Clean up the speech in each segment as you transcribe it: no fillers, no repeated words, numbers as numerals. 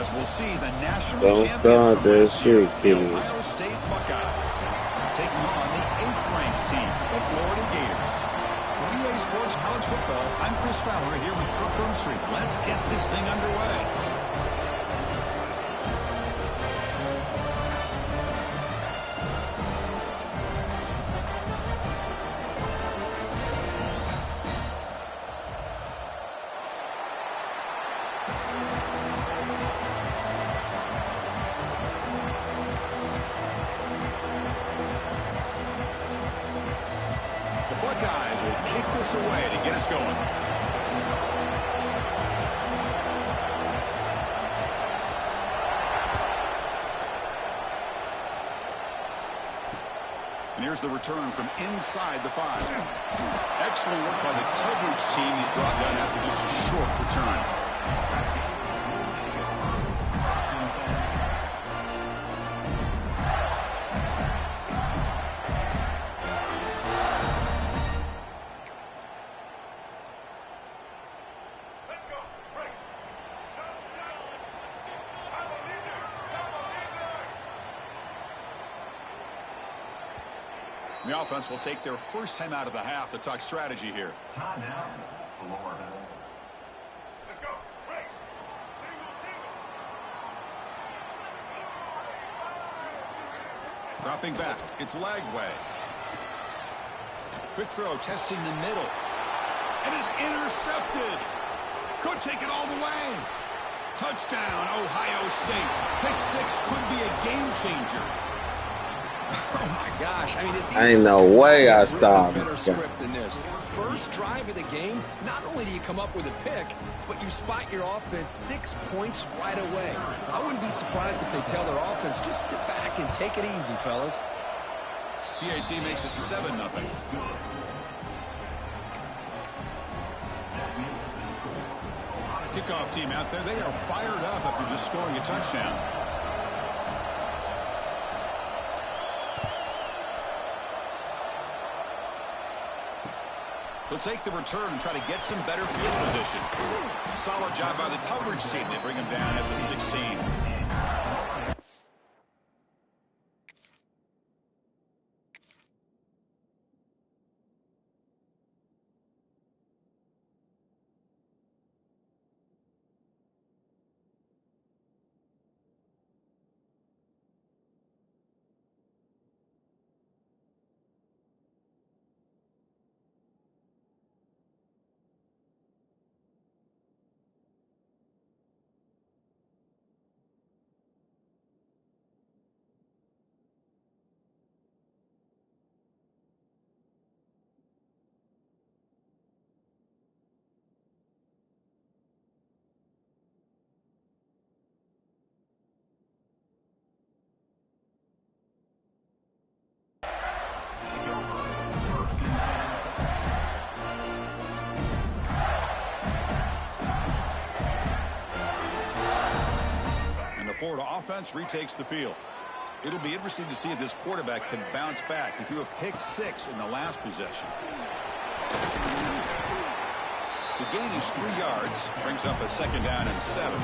as we'll see the national Don't champions start from that last year, shit, the Kenny. Ohio State Buckeyes, taking on the 8th-ranked team, the Florida Gators. For EA Sports College Football, I'm Chris Fowler here with Kirk Herbstreit. Let's get this thing underway. The Buckeyes will kick this away to get us going. And here's the return from inside the 5. Excellent work by the coverage team he's brought down after just a short return. The offense will take their first time out of the half to talk strategy here. Timeout, Florida. Let's go. Dropping back, it's Lagway. Quick throw, testing the middle. And is intercepted. Could take it all the way. Touchdown, Ohio State. Pick 6 could be a game changer. Oh my gosh! I mean, Ain't no way I stopped. Better script than this. First drive of the game. Not only do you come up with a pick, but you spot your offense 6 points right away. I wouldn't be surprised if they tell their offense, just sit back and take it easy, fellas. PAT makes it 7-0. Kickoff team out there. They are fired up after just scoring a touchdown. He'll take the return and try to get some better field position. Solid job by the coverage team. They bring him down at the 16. Florida offense retakes the field. It'll be interesting to see if this quarterback can bounce back. He threw a pick 6 in the last possession. The gain is 3 yards, brings up a 2nd down and 7.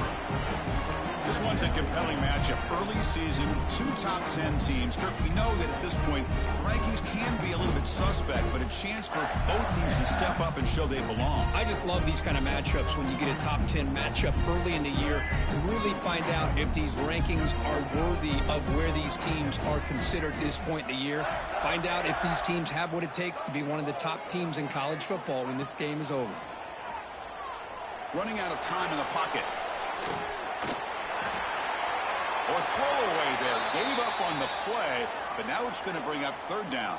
This one's a compelling matchup. Early season, 2 top 10 teams. Kirk, we know that at this point, the rankings can be a little bit suspect, but a chance for both teams to step up and show they belong. I just love these kind of matchups when you get a top 10 matchup early in the year. You really find out if these rankings are worthy of where these teams are considered at this point in the year. Find out if these teams have what it takes to be one of the top teams in college football when this game is over. Running out of time in the pocket. Or throwaway there. Gave up on the play, but now it's going to bring up 3rd down.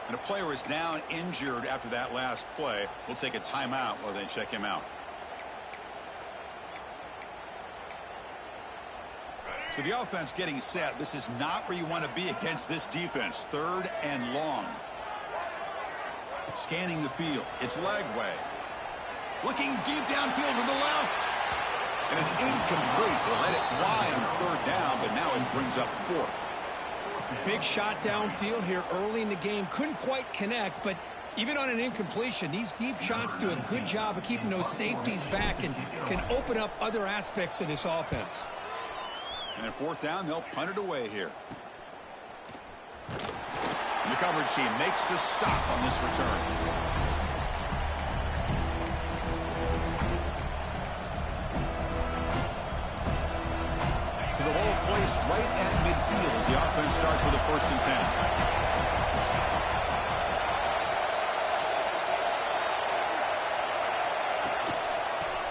And a player is down injured after that last play. We'll take a timeout while they check him out. So the offense getting set. This is not where you want to be against this defense. 3rd and long. Scanning the field. It's Lagway. Looking deep downfield to the left. And it's incomplete. They let it fly on 3rd down, but now it brings up 4th. Big shot downfield here early in the game. Couldn't quite connect, but even on an incompletion, these deep shots do a good job of keeping those safeties back and can open up other aspects of this offense. And at 4th down, they'll punt it away here. And the coverage team makes the stop on this return. So the ball placed right at midfield as the offense starts with a 1st and 10.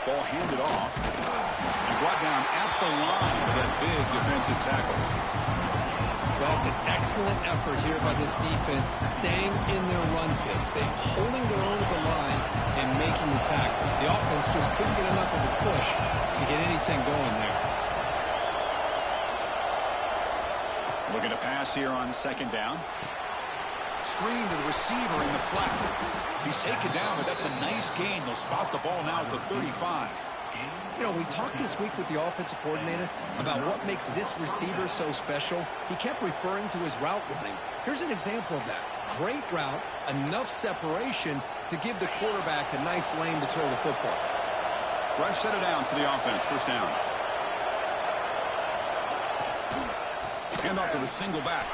Ball handed off and brought down at the line with that big defensive tackle. That's an excellent effort here by this defense, staying in their run fit, staying holding their own with the line and making the tackle. The offense just couldn't get enough of a push to get anything going there. Looking to pass here on 2nd down. Screen to the receiver in the flat. He's taken down, but that's a nice gain. They'll spot the ball now at the 35. You know, we talked this week with the offensive coordinator about what makes this receiver so special. He kept referring to his route running. Here's an example of that. Great route, enough separation to give the quarterback a nice lane to throw the football. Fresh set of downs for the offense. 1st down. Hand off to the single back.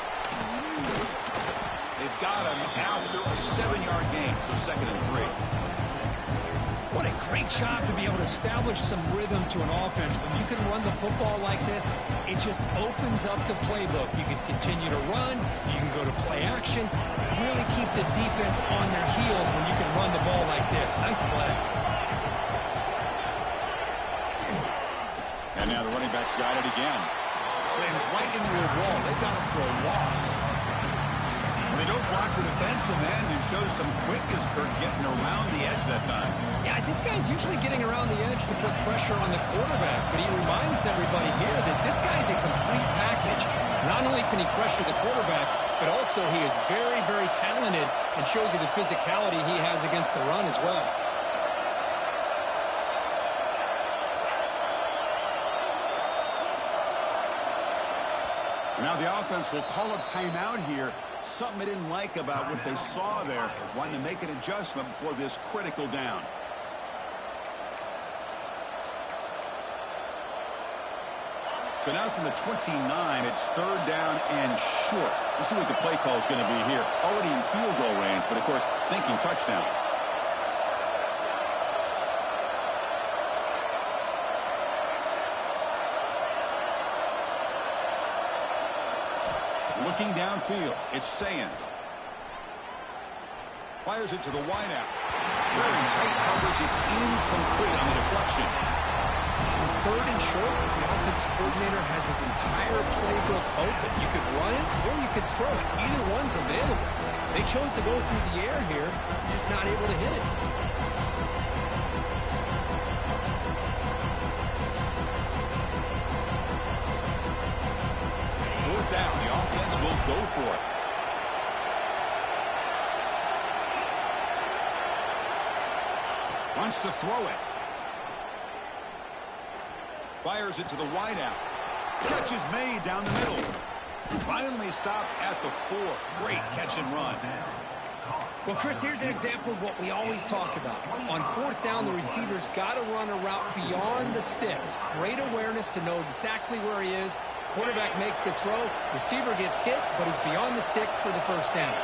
They've got him after a 7-yard gain, so 2nd and 3. What a great job to be able to establish some rhythm to an offense. When you can run the football like this, it just opens up the playbook. You can continue to run. You can go to play action. You really keep the defense on their heels when you can run the ball like this. Nice play. And now the running back's got it again. Slams right into a wall. They've got him for a loss. They don't block the defensive end and show some quickness, Kirk, getting around the edge that time. Yeah, this guy's usually getting around the edge to put pressure on the quarterback, but he reminds everybody here that this guy's a complete package. Not only can he pressure the quarterback, but also he is very, very talented and shows you the physicality he has against the run as well. Now the offense will call a timeout here. Something they didn't like about what they saw there. Wanting to make an adjustment before this critical down. So now from the 29, it's 3rd down and short. Let's see what the play call is going to be here. Already in field goal range, but of course thinking touchdown. Looking downfield, it's Sayan. Fires it to the wideout. Very tight coverage. It's incomplete on the deflection. On 3rd and short, the offensive coordinator has his entire playbook open. You could run it or you could throw it. Either one's available. They chose to go through the air here, just not able to hit it. Down. The offense will go for it. Wants to throw it. Fires it to the wideout. Catch is made down the middle. Finally stopped at the 4. Great catch and run. Well, Chris, here's an example of what we always talk about. On 4th down, the receiver's got to run a route beyond the sticks. Great awareness to know exactly where he is. Quarterback makes the throw. Receiver gets hit, but is beyond the sticks for the 1st down.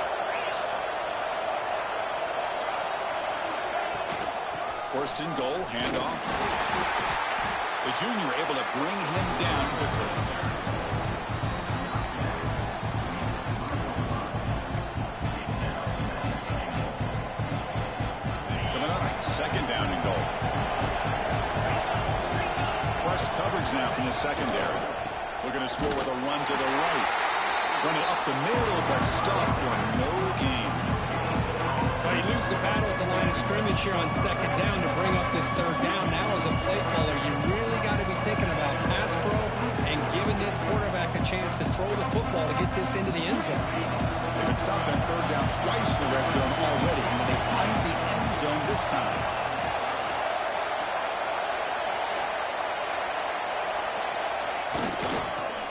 First and goal, handoff. The junior able to bring him down quickly. Coming up, 2nd down and goal. Press coverage now from the secondary. Looking to score with a run to the right. Running up the middle, but stuffed for no gain. Well, you lose the battle at the line of scrimmage here on 2nd down to bring up this 3rd down. Now as a play caller, you really got to be thinking about pass pro and giving this quarterback a chance to throw the football to get this into the end zone. They've been stopped on 3rd down twice in the red zone already, and they find the end zone this time.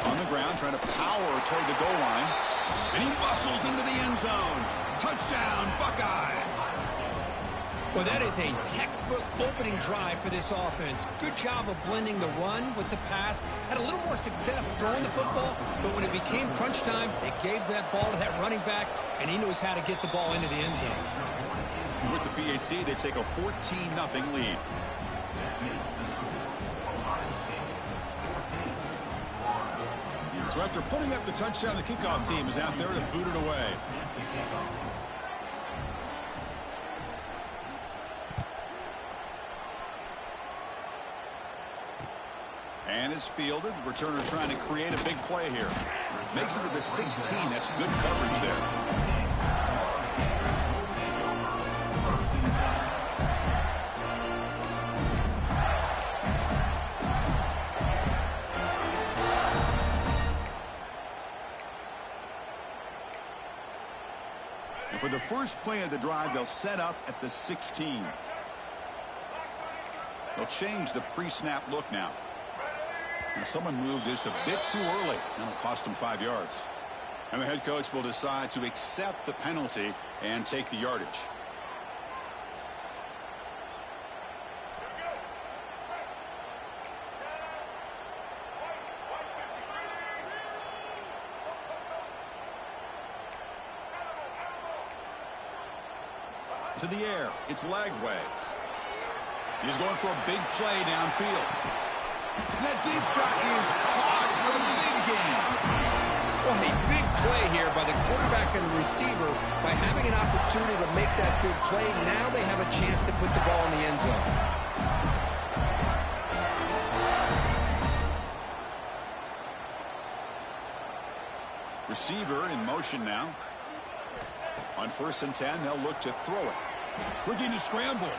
On the ground, trying to power toward the goal line. And he muscles into the end zone. Touchdown, Buckeyes. Well, that is a textbook opening drive for this offense. Good job of blending the run with the pass. Had a little more success throwing the football, but when it became crunch time, they gave that ball to that running back, and he knows how to get the ball into the end zone. With the PAT, they take a 14-0 lead. So after putting up the touchdown, the kickoff team is out there to boot it away. And is fielded. Returner trying to create a big play here. Makes it to the 16. That's good coverage there. And for the first play of the drive, they'll set up at the 16. They'll change the pre-snap look now. And someone moved this a bit too early. That'll cost him 5 yards. And the head coach will decide to accept the penalty and take the yardage. To the air. It's Lagway. He's going for a big play downfield. That deep shot is caught for a big gain. Well, a big play here by the quarterback and the receiver. By having an opportunity to make that big play, now they have a chance to put the ball in the end zone. Receiver in motion now. On 1st and 10, they'll look to throw it. Looking to scramble.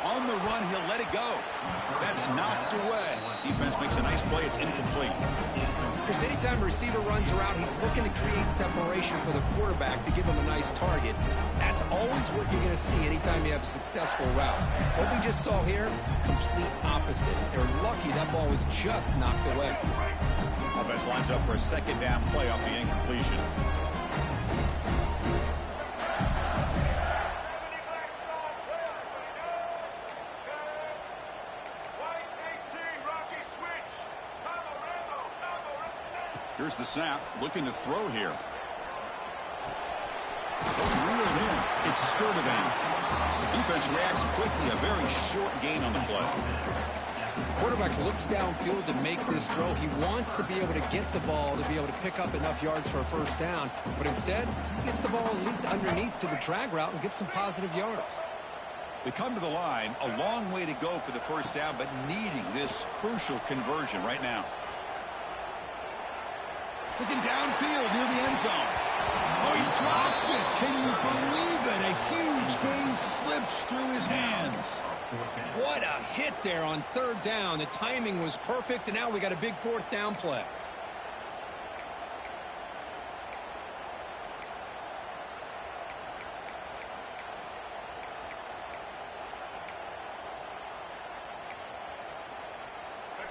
On the run, he'll let it go. That's knocked away. Defense makes a nice play. It's incomplete. Because anytime a receiver runs around, he's looking to create separation for the quarterback to give him a nice target. That's always what you're going to see anytime you have a successful route. What we just saw here, complete opposite. They're lucky that ball was just knocked away. Offense lines up for a 2nd down play off the incompletion. Here's the snap, looking to throw here. It's reeled in. It's Sturdivant. The defense reacts quickly. A very short gain on the play. Quarterback looks downfield to make this throw. He wants to be able to get the ball to be able to pick up enough yards for a 1st down. But instead, he gets the ball at least underneath to the drag route and gets some positive yards. They come to the line. A long way to go for the 1st down, but needing this crucial conversion right now. Looking downfield near the end zone. Oh, he dropped it. Can you believe it? A huge gain slips through his hands. What a hit there on 3rd down. The timing was perfect, and now we got a big 4th down play.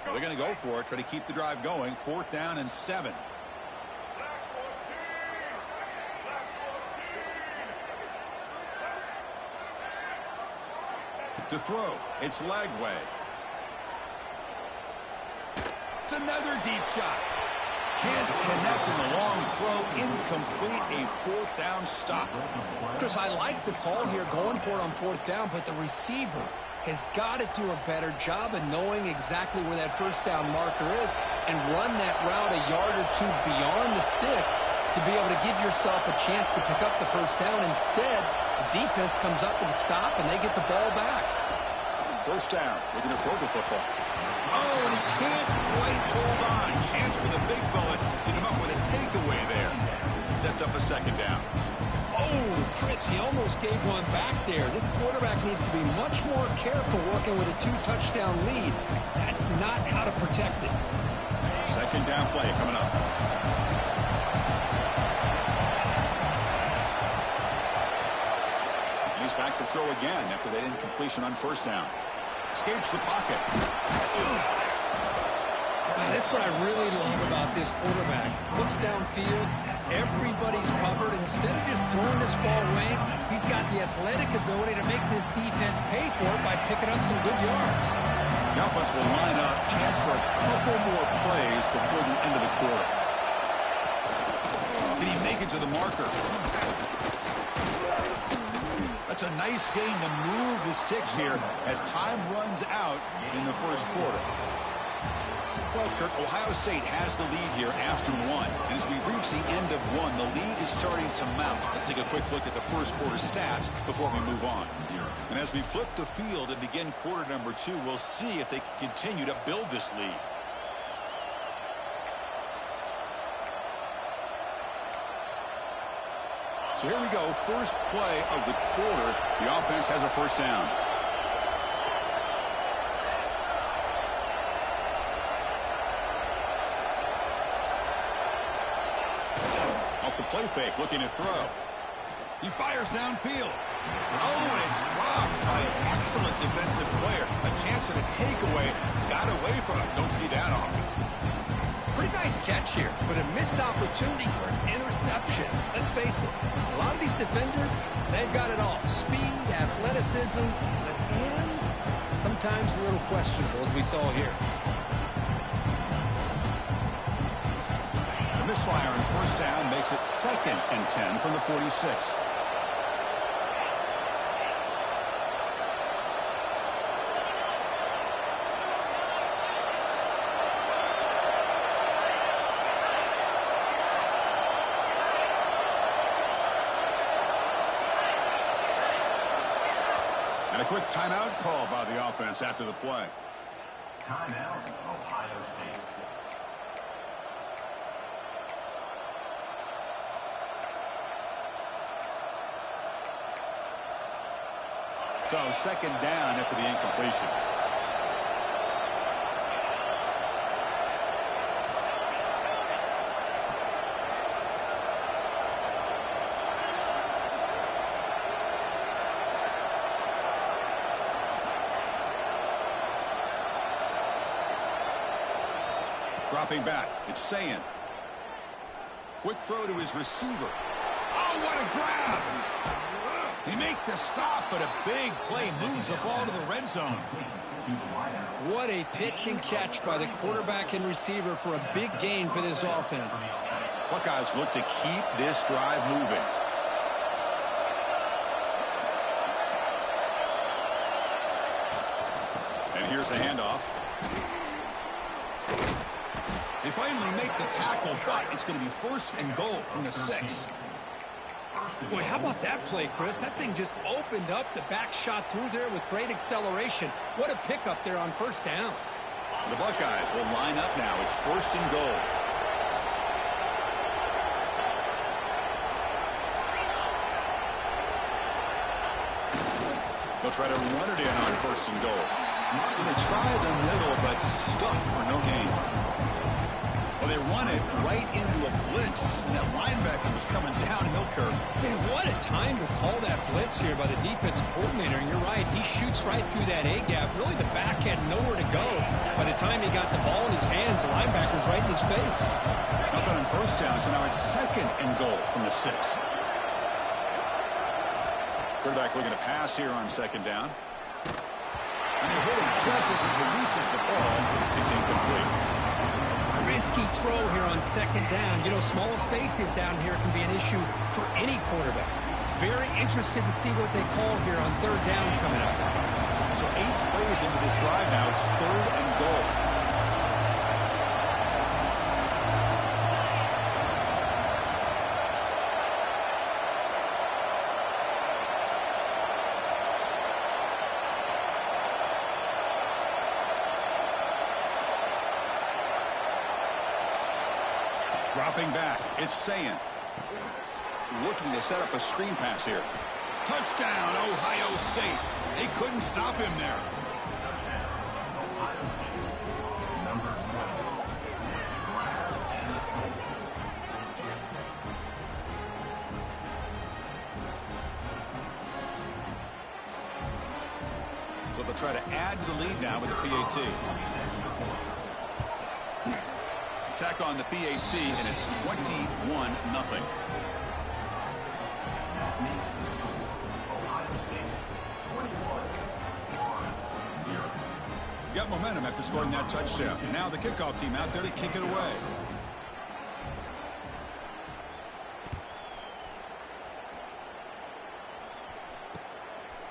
Well, they're going to go for it, try to keep the drive going. 4th down and 7. To throw, it's Lagway. It's another deep shot. Can't connect in the long throw. Incomplete, a 4th down stop. Chris, I like the call here going for it on 4th down, but the receiver has got to do a better job of knowing exactly where that 1st down marker is and run that route a yard or two beyond the sticks to be able to give yourself a chance to pick up the 1st down. Instead, the defense comes up with a stop and they get the ball back. 1st down, looking to throw the football. Oh, and he can't quite hold on. Chance for the big fella to come up with a takeaway there. Sets up a 2nd down. Oh, Chris, he almost gave one back there. This quarterback needs to be much more careful working with a 2-touchdown lead. That's not how to protect it. 2nd down play coming up. He's back to throw again after that incompletion on 1st down. Escapes the pocket. That's what I really love about this quarterback. Looks downfield, Everybody's covered. Instead of just throwing this ball away, he's got the athletic ability to make this defense pay for it by picking up some good yards. The offense will line up. Chance for a couple more plays before the end of the quarter. Can he make it to the marker? That's a nice gain to move the sticks here as time runs out in the first quarter. Well, Kurt, Ohio State has the lead here after one. And as we reach the end of one, the lead is starting to mount. Let's take a quick look at the first quarter stats before we move on. And as we flip the field and begin quarter number two, we'll see if they can continue to build this lead. So here we go, first play of the quarter. The offense has a first down. Off the play fake, looking to throw. He fires downfield. Oh, and it's dropped by an excellent defensive player. A chance at a takeaway. Got away from it. Don't see that often. Pretty nice catch here, but a missed opportunity for an interception. Let's face it, a lot of these defenders, they've got it all. Speed, athleticism, but hands, sometimes a little questionable, as we saw here. The misfire on first down makes it 2nd and 10 from the 46. And a quick timeout call by the offense after the play. Timeout, Ohio State. So 2nd down after the incompletion. Dropping back, it's Sayin. Quick throw to his receiver. Oh, what a grab! He make the stop, but a big play moves the ball to the red zone. What a pitch and catch by the quarterback and receiver for a big gain for this offense. Buckeyes look to keep this drive moving. And here's the handoff. They finally make the tackle, but it's going to be 1st and goal from the 6. Boy, how about that play, Chris? That thing just opened up. The back shot through there with great acceleration. What a pickup there on first down. The Buckeyes will line up now. It's 1st and goal. They'll try to run it in on 1st and goal. And they try the middle, but stuck for no gain. Well, they run it right into a blitz. And that linebacker was coming downhill, Kirk. Man, what a time to call that blitz here by the defensive coordinator. And you're right, he shoots right through that A-gap. Really, the back had nowhere to go. By the time he got the ball in his hands, the linebacker's right in his face. Nothing on first down, so now it's 2nd and goal from the 6. Quarterback looking to pass here on 2nd down. And they hit him just as he releases the ball. It's incomplete. Risky throw here on 2nd down. You know, small spaces down here can be an issue for any quarterback. Very interested to see what they call here on 3rd down coming up. So 8 plays into this drive now. It's 3rd and goal. Dropping back, it's Sayin. Looking to set up a screen pass here. Touchdown, Ohio State. They couldn't stop him there. So they'll try to add to the lead now with the PAT. Tack on the PAT, and it's 21-0. That makes the score Ohio State 21-0. Got momentum after scoring that touchdown. Now the kickoff team out there to kick it away.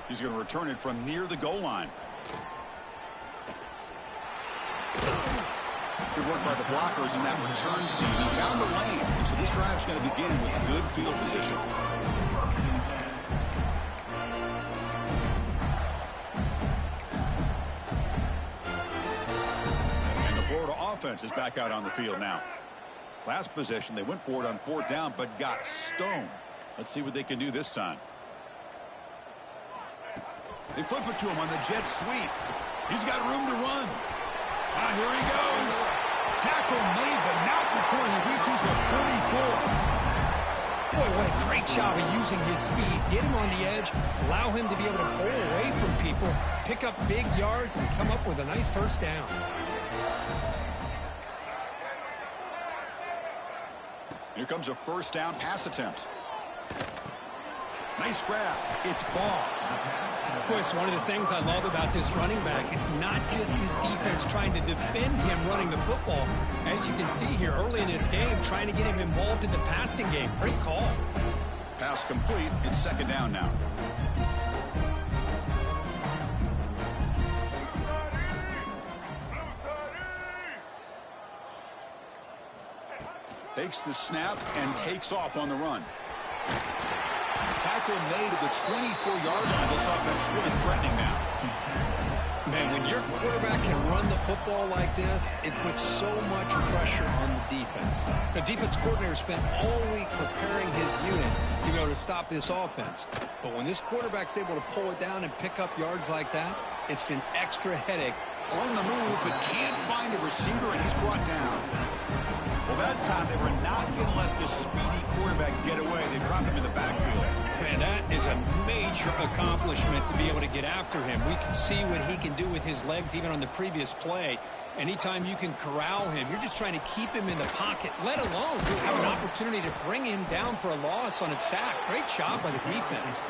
He's going to return it from near the goal line. Good work by the blockers in that return team. He found a lane, and so this drive's going to begin with good field position. And the Florida offense is back out on the field now. Last possession, they went for it on 4th down, but got stoned. Let's see what they can do this time. They flip it to him on the jet sweep. He's got room to run. Here he goes. Tackle made, but not before he reaches the 44. Boy, what a great job of using his speed. Get him on the edge, allow him to be able to pull away from people, pick up big yards, and come up with a nice first down. Here comes a 1st down pass attempt. Nice grab. It's ball. Boy, it's one of the things I love about this running back. It's not just this defense trying to defend him running the football. As you can see here early in this game, trying to get him involved in the passing game. Great call. Pass complete. It's 2nd down now. Takes the snap and takes off on the run. Tackle made at the 24-yard line. This offense really threatening now. Man, when your quarterback can run the football like this, it puts so much pressure on the defense. The defense coordinator spent all week preparing his unit to be able to stop this offense. But when this quarterback's able to pull it down and pick up yards like that, it's an extra headache. On the move, but can't find a receiver, and he's brought down. Well, that time they were not going to let the speedy quarterback get away. They dropped him in the backfield. Man, that is a major accomplishment to be able to get after him. We can see what he can do with his legs even on the previous play. Anytime you can corral him, you're just trying to keep him in the pocket, let alone have an opportunity to bring him down for a loss on a sack. Great job by the defense.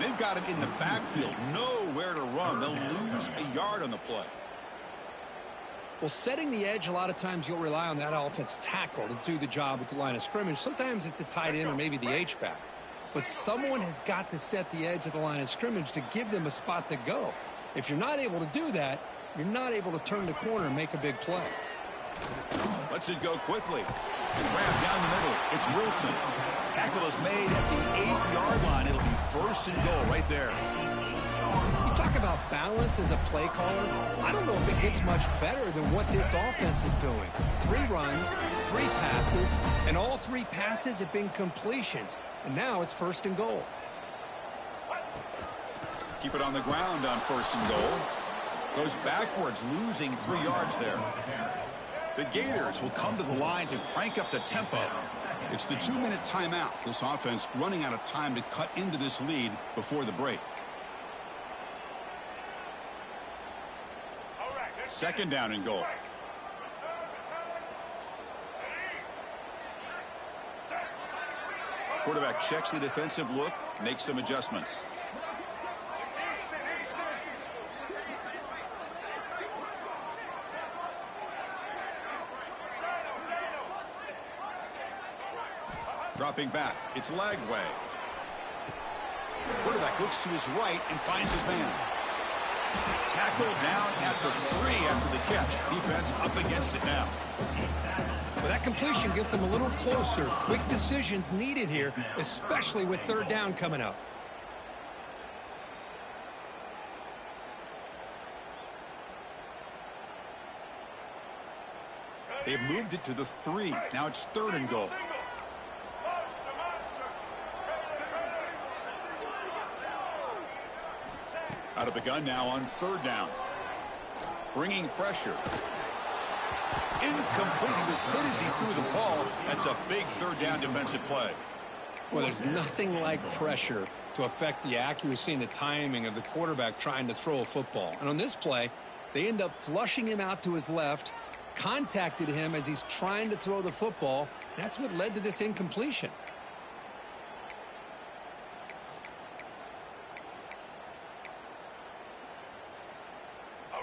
They've got him in the backfield, nowhere to run. They'll lose a yard on the play. Well, setting the edge, a lot of times you'll rely on that offensive tackle to do the job at the line of scrimmage. Sometimes it's a tight end or maybe the H-back. But someone has got to set the edge of the line of scrimmage to give them a spot to go. If you're not able to do that, you're not able to turn the corner and make a big play. Lets it go quickly. Grab down the middle. It's Wilson. Tackle is made at the 8-yard line. It'll be 1st and goal right there. You talk about balance as a play caller. I don't know if it gets much better than what this offense is doing. 3 runs, 3 passes, and all 3 passes have been completions. And now it's 1st and goal. Keep it on the ground on 1st and goal. Goes backwards, losing 3 yards there. The Gators will come to the line to crank up the tempo. It's the 2-minute timeout. This offense running out of time to cut into this lead before the break. 2nd down and goal. Quarterback checks the defensive look, makes some adjustments. Dropping back, it's Lagway. Quarterback looks to his right and finds his man. Tackle down at the 3 after the catch. Defense up against it now. Well, that completion gets them a little closer. Quick decisions needed here, especially with 3rd down coming up. They've moved it to the 3. Now it's 3rd and goal. Out of the gun now on 3rd down. Bringing pressure. Incomplete. He was hit as he threw the ball. That's a big 3rd down defensive play. Well, there's nothing like pressure to affect the accuracy and the timing of the quarterback trying to throw a football. And on this play, they end up flushing him out to his left, contacted him as he's trying to throw the football. That's what led to this incompletion.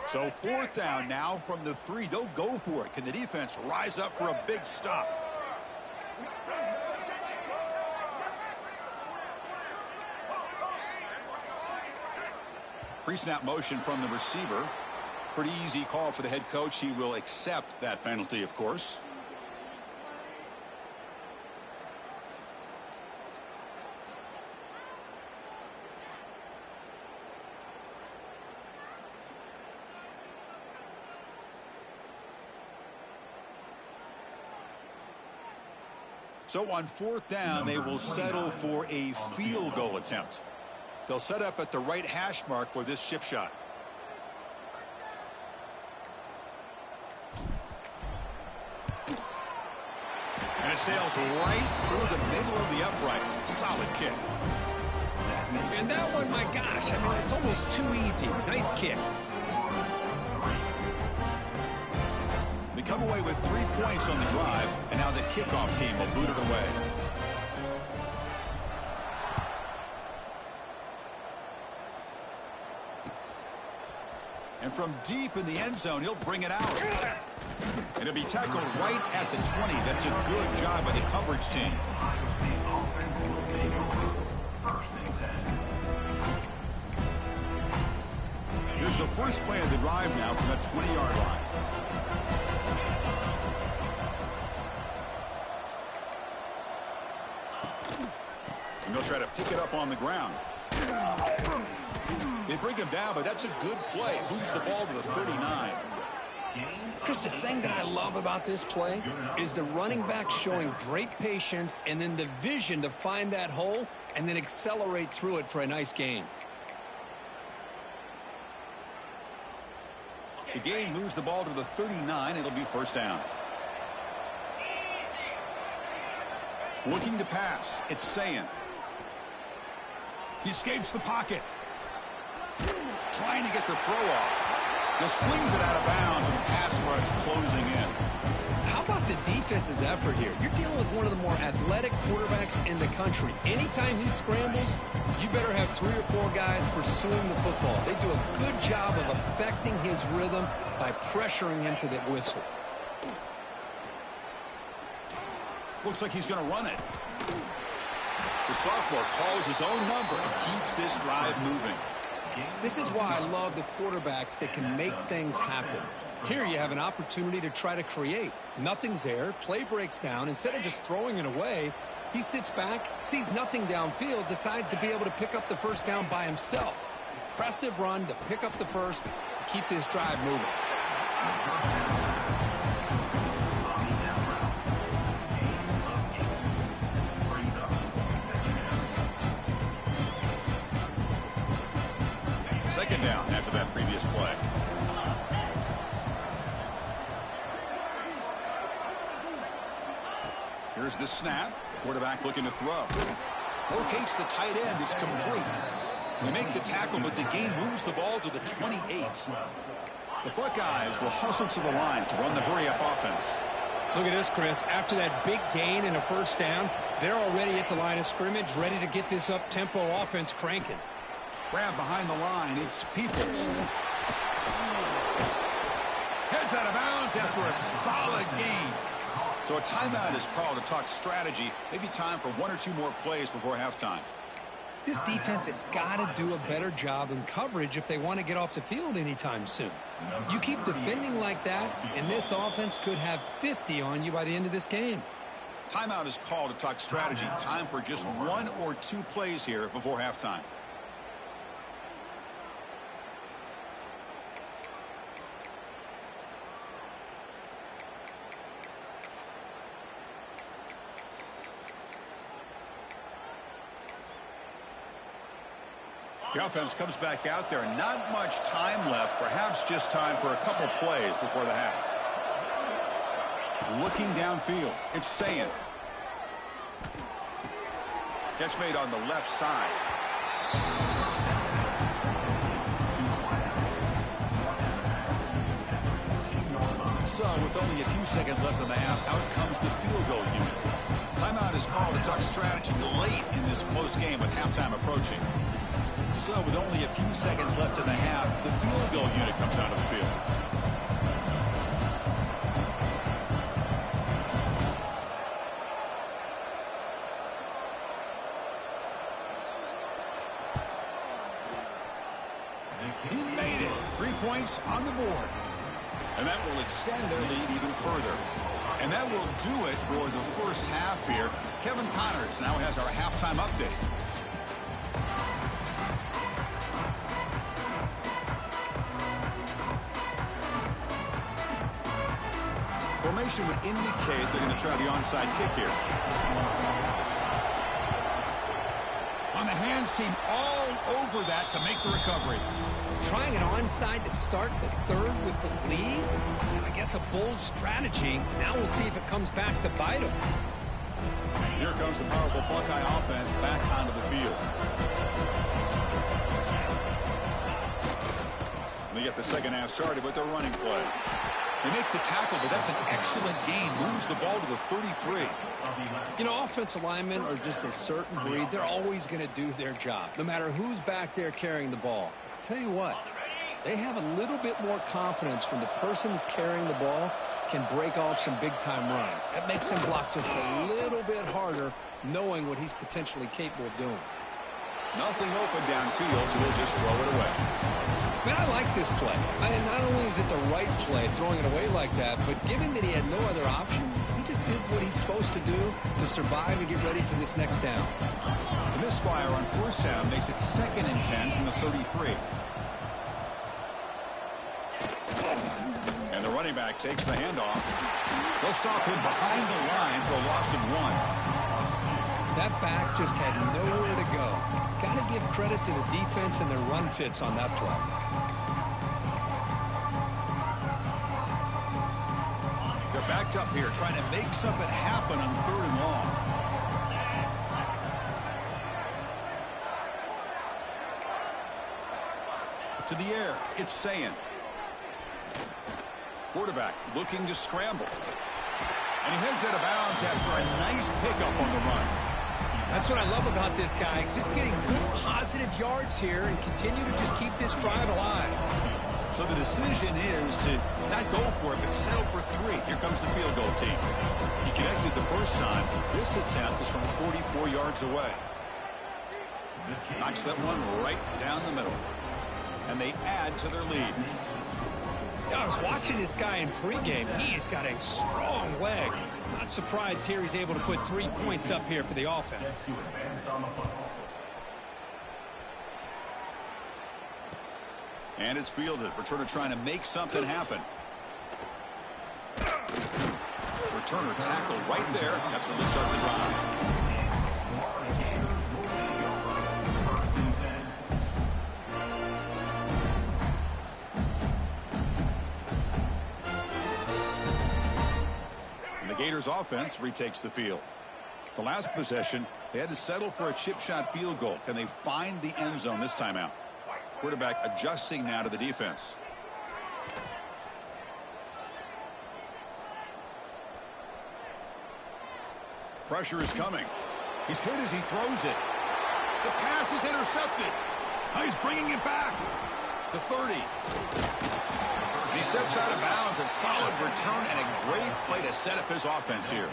So 4th down now from the 3. They'll go for it. Can the defense rise up for a big stop? Pre-snap motion from the receiver. Pretty easy call for the head coach. He will accept that penalty, of course. So on 4th down, they will settle for a field goal attempt. They'll set up at the right hash mark for this chip shot. And it sails right through the middle of the uprights. Solid kick. And that one, my gosh, I mean, it's almost too easy. Nice kick. They come away with 3 points on the drive, and now the kickoff team will boot it away. And from deep in the end zone, he'll bring it out. And it'll be tackled right at the 20. That's a good job by the coverage team. Here's the first play of the drive now from the 20-yard line. And they'll try to pick it up on the ground. They bring him down, but that's a good play. Moves the ball to the 39. Chris, the thing that I love about this play is the running back showing great patience and then the vision to find that hole and then accelerate through it for a nice gain. The gain moves the ball to the 39. It'll be first down. Looking to pass. It's Sayin. He escapes the pocket. Trying to get the throw off. Just flings it out of bounds and the pass rush closing in. How about the defense's effort here? You're dealing with one of the more athletic quarterbacks in the country. Anytime he scrambles, you better have 3 or 4 guys pursuing the football. They do a good job of affecting his rhythm by pressuring him to that whistle. Looks like he's going to run it. The sophomore calls his own number and keeps this drive moving. This is why I love the quarterbacks that can make things happen. Here you have an opportunity to try to create. Nothing's there. Play breaks down. Instead of just throwing it away, he sits back, sees nothing downfield, decides to be able to pick up the first down by himself. Impressive run to pick up the first, keep this drive moving. Second down after that previous play. Here's the snap. Quarterback looking to throw. Locates the tight end. It's complete. They make the tackle, but the gain moves the ball to the 28. The Buckeyes will hustle to the line to run the hurry-up offense. Look at this, Chris. After that big gain and a first down, they're already at the line of scrimmage, ready to get this up-tempo offense cranking. Grab behind the line. It's Peoples. Heads out of bounds after a solid gain. So a timeout is called to talk strategy. Maybe time for 1 or 2 more plays before halftime. This defense has got to do a better job in coverage if they want to get off the field anytime soon. You keep defending like that, and this offense could have 50 on you by the end of this game. Timeout is called to talk strategy. Time for just 1 or 2 plays here before halftime. The offense comes back out there. Not much time left. Perhaps just time for a couple plays before the half. Looking downfield. It's Sayin. Catch made on the left side. So with only a few seconds left in the half, out comes the field goal unit. Timeout is called. A Duck strategy late in this close game with halftime approaching. So with only a few seconds left in the half, the field goal unit comes out of the field. He made it. 3 points on the board. And that will extend their lead even further. And that will do it for the first half here. Kevin Connors now has our halftime update. Formation would indicate they're going to try the onside kick here. On the hands team all over that to make the recovery. Trying an onside to start the third with the lead? It's, I guess, a bold strategy. Now we'll see if it comes back to bite them. Here comes the powerful Buckeye offense back onto the field. They get the second half started with their running play. They make the tackle, but that's an excellent gain. Moves the ball to the 33. You know, offensive linemen are just a certain breed. They're always going to do their job, no matter who's back there carrying the ball. Tell you what, they have a little bit more confidence when the person that's carrying the ball can break off some big-time runs. That makes him block just a little bit harder, knowing what he's potentially capable of doing. Nothing open downfield, so they'll just throw it away. Man, I like this play. Not only is it the right play, throwing it away like that, but given that he had no other option, he just did what he's supposed to do to survive and get ready for this next down. The misfire on first down makes it 2nd and 10 from the 33. And the running back takes the handoff. They'll stop him behind the line for a loss of 1. That back just had nowhere to go. Got to give credit to the defense and their run fits on that play. They're backed up here trying to make something happen on 3rd and long. To the air, it's Sayin. Quarterback looking to scramble. And he heads out of bounds after a nice pickup on the run. That's what I love about this guy. Just getting good positive yards here and continue to just keep this drive alive. So the decision is to not go for it, but settle for 3. Here comes the field goal team. He connected the first time. This attempt is from 44 yards away. Knocks that one right down the middle. And they add to their lead. I was watching this guy in pregame. He's got a strong leg. Not surprised here he's able to put 3 points up here for the offense. And it's fielded. Returner trying to make something happen. Returner tackled right there. That's where they start the drive. The Gators offense retakes the field. The last possession, they had to settle for a chip shot field goal. Can they find the end zone this time out? Quarterback adjusting now to the defense. Pressure is coming. He's hit as he throws it. The pass is intercepted. He's bringing it back to 30. And he steps out of bounds. A solid return and a great play to set up his offense here.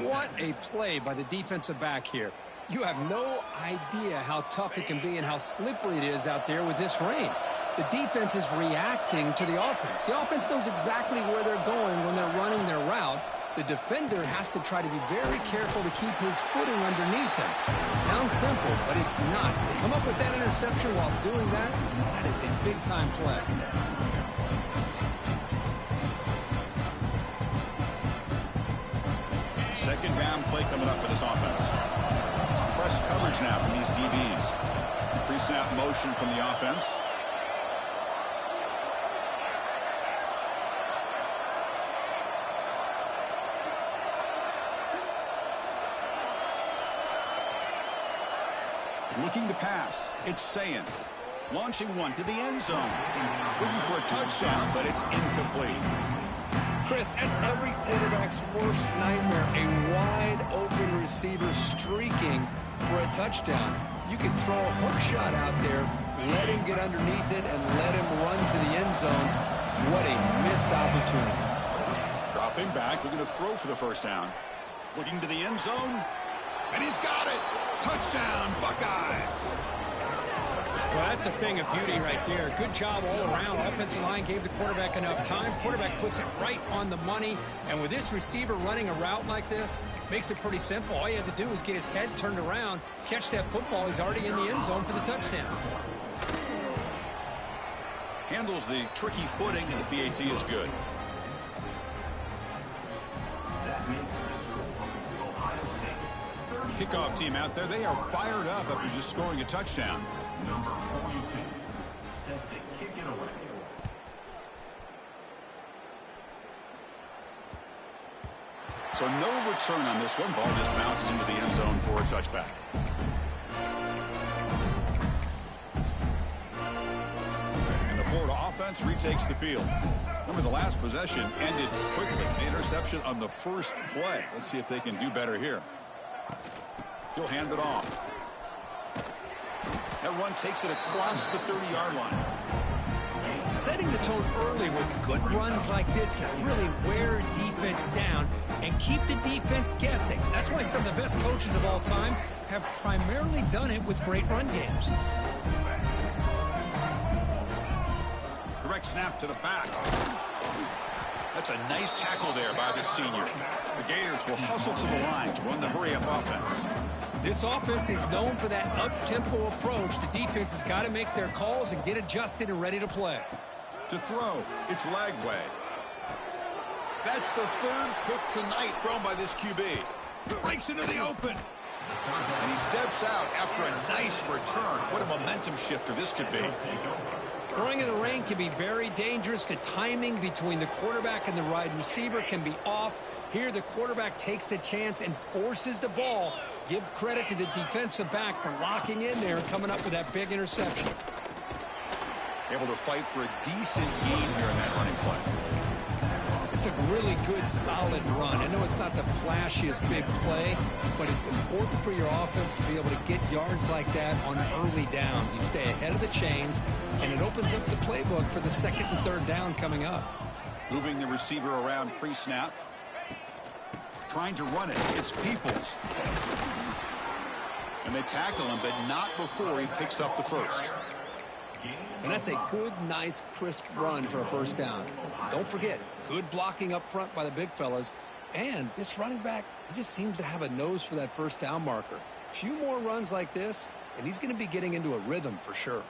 What a play by the defensive back here. You have no idea how tough it can be and how slippery it is out there with this rain. The defense is reacting to the offense. The offense knows exactly where they're going when they're running their route. The defender has to try to be very careful to keep his footing underneath him. Sounds simple, but it's not. They come up with that interception while doing that. That is a big-time play. Second down play coming up for this offense. It's press coverage now from these DBs. Pre-snap motion from the offense. Looking to pass. It's Sayin. Launching one to the end zone. Looking for a touchdown, but it's incomplete. Chris, that's every quarterback's worst nightmare, a wide-open receiver streaking for a touchdown. You can throw a hook shot out there, let him get underneath it, and let him run to the end zone. What a missed opportunity. Dropping back, looking to throw for the first down. Looking to the end zone, and he's got it. Touchdown, Buckeyes. Well, that's a thing of beauty right there. Good job all around. Offensive line gave the quarterback enough time. Quarterback puts it right on the money. And with this receiver running a route like this, makes it pretty simple. All you have to do is get his head turned around, catch that football. He's already in the end zone for the touchdown. Handles the tricky footing, and the PAT is good. Kickoff team out there, they are fired up after just scoring a touchdown. Number 42 sets it, kick it away. So no return on this one. Ball just bounces into the end zone for a touchback. And the Florida offense retakes the field. Remember, the last possession ended quickly. The interception on the first play. Let's see if they can do better here. He'll hand it off. That run takes it across the 30-yard line. Setting the tone early with good runs like this can really wear defense down and keep the defense guessing. That's why some of the best coaches of all time have primarily done it with great run games. Direct snap to the back. That's a nice tackle there by the senior. The Gators will hustle to the line to run the hurry-up offense. This offense is known for that up-tempo approach. The defense has got to make their calls and get adjusted and ready to play. To throw, it's Lagway. That's the third pick tonight thrown by this QB. Breaks into the open. And he steps out after a nice return. What a momentum shifter this could be. Throwing in the rain can be very dangerous. The timing between the quarterback and the wide receiver can be off. Here, the quarterback takes a chance and forces the ball. Give credit to the defensive back for locking in there and coming up with that big interception. Able to fight for a decent gain here in that running play. It's a really good, solid run. I know it's not the flashiest big play, but it's important for your offense to be able to get yards like that on early downs. You stay ahead of the chains, and it opens up the playbook for the second and third down coming up. Moving the receiver around pre-snap. Trying to run it. It's Peoples. And they tackle him, but not before he picks up the first. And that's a good, nice, crisp run for a first down. Don't forget, good blocking up front by the big fellas. And this running back, he just seems to have a nose for that first down marker. A few more runs like this, and he's going to be getting into a rhythm for sure.